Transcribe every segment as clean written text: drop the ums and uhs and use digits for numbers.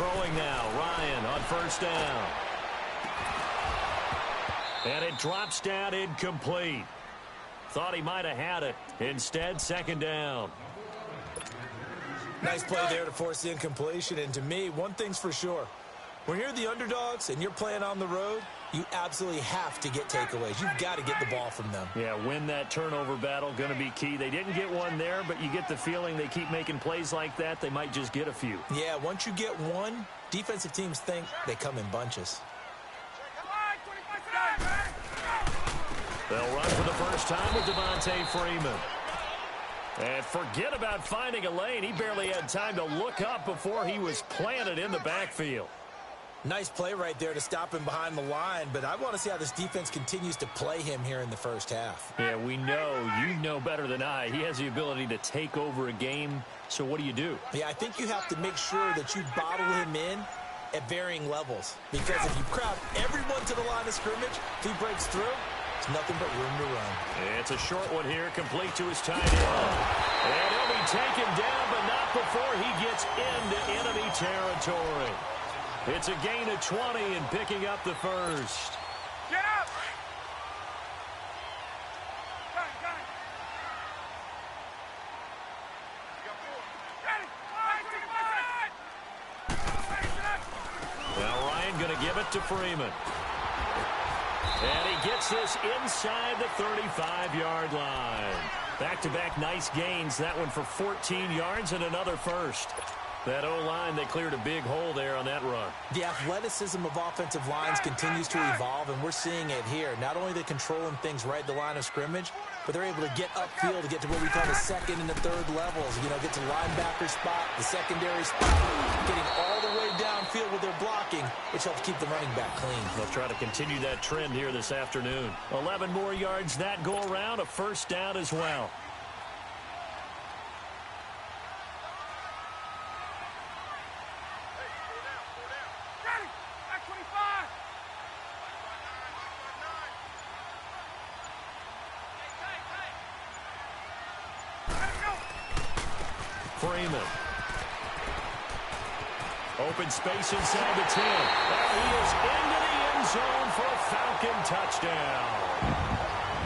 throwing now. Ryan on first down. And it drops down incomplete. Thought he might have had it. Instead, second down. Nice play there to force the incompletion. And to me, one thing's for sure. When you're the underdogs and you're playing on the road, you absolutely have to get takeaways. You've got to get the ball from them. Yeah, win that turnover battle, going to be key. They didn't get one there, but you get the feeling they keep making plays like that, they might just get a few. Yeah, once you get one, defensive teams think they come in bunches. They'll run for the first time with Devontae Freeman. And forget about finding a lane. He barely had time to look up before he was planted in the backfield. Nice play right there to stop him behind the line, but I want to see how this defense continues to play him here in the first half. Yeah, we know. You know better than I. He has the ability to take over a game, so what do? Yeah, I think you have to make sure that you bottle him in at varying levels, because if you crowd everyone to the line of scrimmage, if he breaks through, it's nothing but room to run. It's a short one here, complete to his tight end. And he'll be taken down, but not before he gets into enemy territory. It's a gain of 20 and picking up the first. Get up! Now Ryan going to give it to Freeman. And he gets this inside the 35-yard line. Back-to-back nice gains. That one for 14 yards and another first. That O-line, they cleared a big hole there on that run. The athleticism of offensive lines continues to evolve, and we're seeing it here. Not only are they controlling things right at the line of scrimmage, but they're able to get upfield to get to what we call the second and the third levels. You know, get to the linebacker spot, the secondary spot, getting all the way downfield with their blocking, which helps keep the running back clean. They'll try to continue that trend here this afternoon. 11 more yards that go around, a first down as well. Freeman. Open space inside the 10. And he is into the end zone for a Falcon touchdown.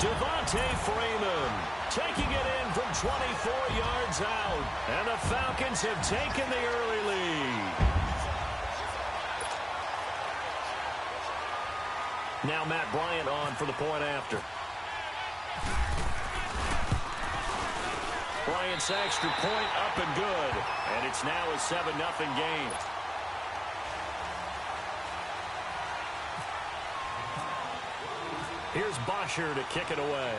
Devontae Freeman taking it in from 24 yards out. And the Falcons have taken the early lead. Now Matt Bryant on for the point after. Bryant's extra point up and good. And it's now a 7-0 game. Here's Bosher to kick it away.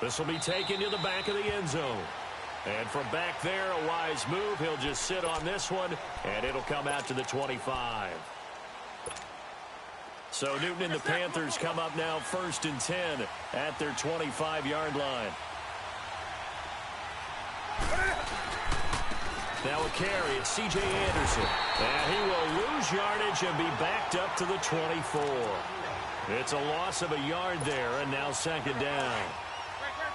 This will be taken to the back of the end zone. And from back there, a wise move. He'll just sit on this one, and it'll come out to the 25. So Newton and the Panthers come up now 1st and 10 at their 25-yard line. Now a carry, it's C.J. Anderson. And he will lose yardage and be backed up to the 24. It's a loss of a yard there, and now second down.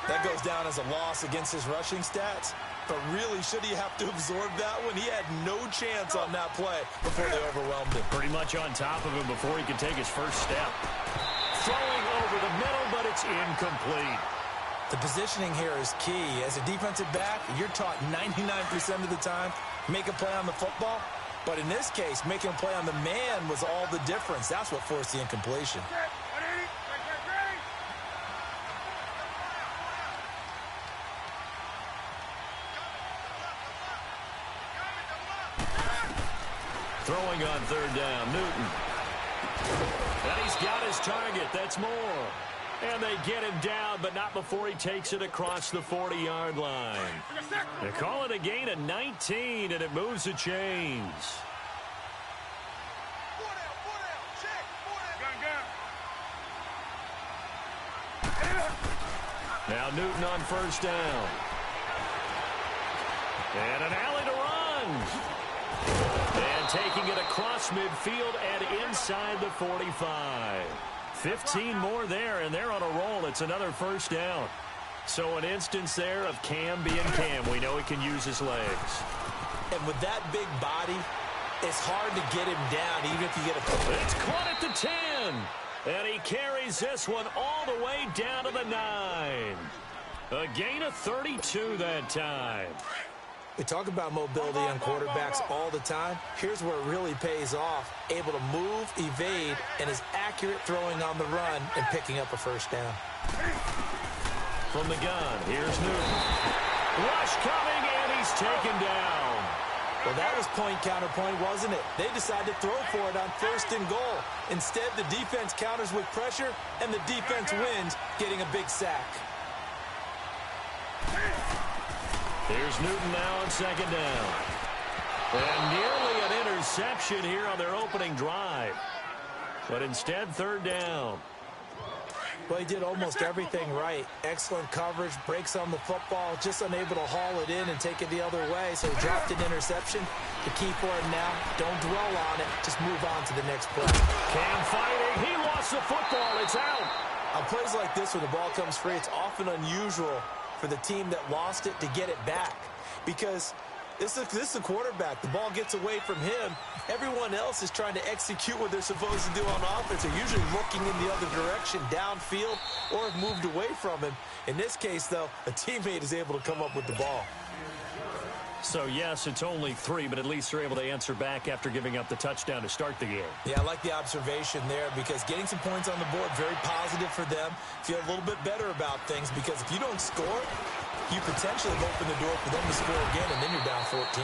That goes down as a loss against his rushing stats. But really, should he have to absorb that one? He had no chance on that play before they overwhelmed him. Pretty much on top of him before he could take his first step. Throwing over the middle, but it's incomplete. The positioning here is key. As a defensive back, you're taught 99% of the time, make a play on the football. But in this case, making a play on the man was all the difference. That's what forced the incompletion. Throwing on third down, Newton. And he's got his target. That's more. And they get him down, but not before he takes it across the 40-yard line. They call it a gain of 19, and it moves the chains. Now Newton on first down. And an alley to run. And taking it across midfield and inside the 45. 15 more there, and they're on a roll. It's another first down. So an instance there of Cam being Cam. We know he can use his legs. And with that big body, it's hard to get him down, even if you get a... It's caught at the 10. And he carries this one all the way down to the 9. A gain of 32 that time. We talk about mobility on quarterbacks all the time. Here's where it really pays off. Able to move, evade, and is accurate throwing on the run and picking up a first down. From the gun, here's Newton. Rush coming, and he's taken down. Well, that was point counterpoint, wasn't it? They decided to throw for it on 1st and goal. Instead, the defense counters with pressure, and the defense wins, getting a big sack. Here's Newton now on 2nd down. And nearly an interception here on their opening drive. But instead, 3rd down. Well, he did almost everything right. Excellent coverage, breaks on the football, just unable to haul it in and take it the other way. So he dropped an interception. The key for him now, don't dwell on it. Just move on to the next play. Cam fighting. He lost the football. It's out. On plays like this where the ball comes free, it's often unusual for the team that lost it to get it back. Because this is a quarterback. The ball gets away from him. Everyone else is trying to execute what they're supposed to do on offense. They're usually looking in the other direction, downfield, or have moved away from him. In this case, though, a teammate is able to come up with the ball. So, yes, it's only 3, but at least they're able to answer back after giving up the touchdown to start the game. Yeah, I like the observation there because getting some points on the board, very positive for them. Feel a little bit better about things because if you don't score, you potentially open the door for them to score again, and then you're down 14.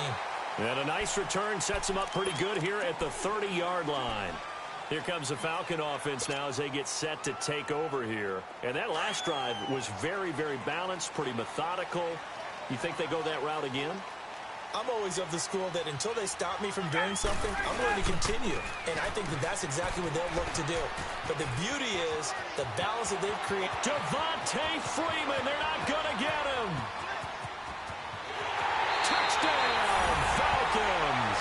And a nice return sets them up pretty good here at the 30-yard line. Here comes the Falcon offense now as they get set to take over here. And that last drive was very, very balanced, pretty methodical. You think they go that route again? I'm always of the school that until they stop me from doing something, I'm going to continue. And I think that that's exactly what they'll look to do. But the beauty is the balance that they've created. Devontae Freeman, they're not going to get him. Touchdown, Falcons.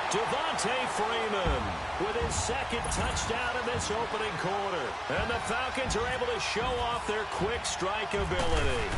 Devontae Freeman with his 2nd touchdown in this opening quarter. And the Falcons are able to show off their quick strike ability.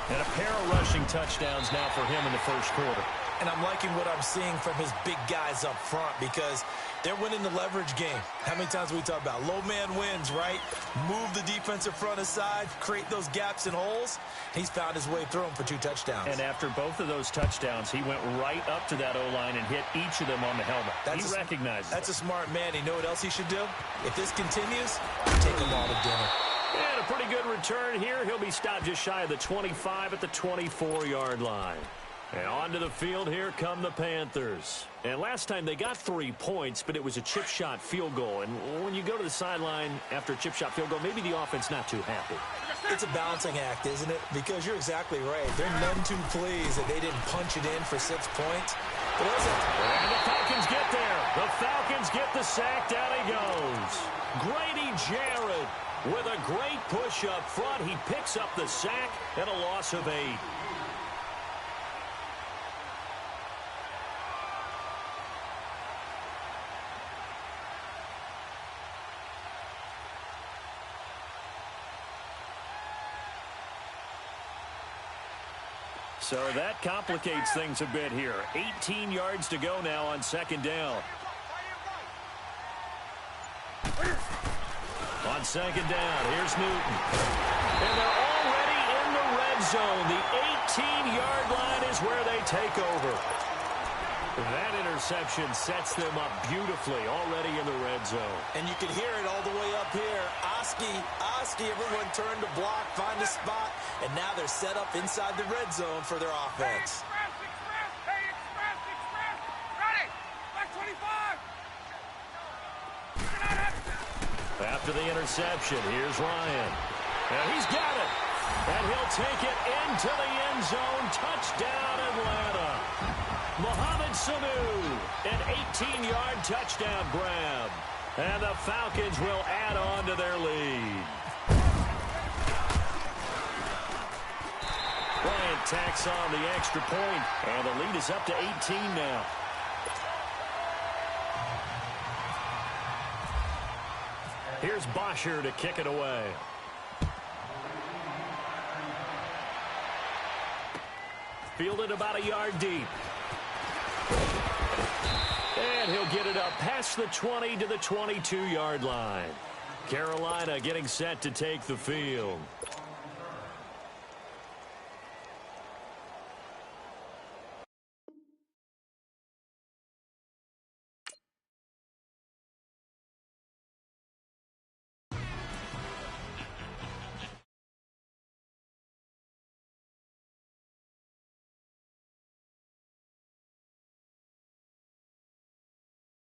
And a pair of rushing touchdowns now for him in the 1st quarter. And I'm liking what I'm seeing from his big guys up front because they're winning the leverage game. How many times we talk about low man wins, right? Move the defensive front aside, create those gaps and holes. He's found his way through them for 2 touchdowns. And after both of those touchdowns, he went right up to that O-line and hit each of them on the helmet. He recognizes That's it. a smart man. You know what else he should do? If this continues, take them all to dinner. And a pretty good return here. He'll be stopped just shy of the 25 at the 24-yard line. And onto the field, here come the Panthers. And last time they got 3 points, but it was a chip shot field goal. And when you go to the sideline after a chip shot field goal, maybe the offense not too happy. It's a balancing act, isn't it? Because you're exactly right. They're none too pleased that they didn't punch it in for 6 points. But and the Falcons get there. The Falcons get the sack. Down he goes. Grady Jarrett with a great push up front. He picks up the sack and a loss of 8. So that complicates things a bit here. 18 yards to go now on 2nd down. On 2nd down, here's Newton. And they're already in the red zone. The 18-yard line is where they take over. That interception sets them up beautifully already in the red zone. And you can hear it all the way up here. Oski, everyone turned to block, find a spot, and now they're set up inside the red zone for their offense. Ready, back 25. After the interception, here's Ryan. And he's got it. And he'll take it into the end zone. Touchdown, Atlanta. Mohamed Sanu, an 18-yard touchdown grab. And the Falcons will add on to their lead. Bryant tacks on the extra point, and the lead is up to 18 now. Here's Bosher to kick it away. fielded about a yard deep. And he'll get it up past the 20 to the 22-yard line. Carolina getting set to take the field.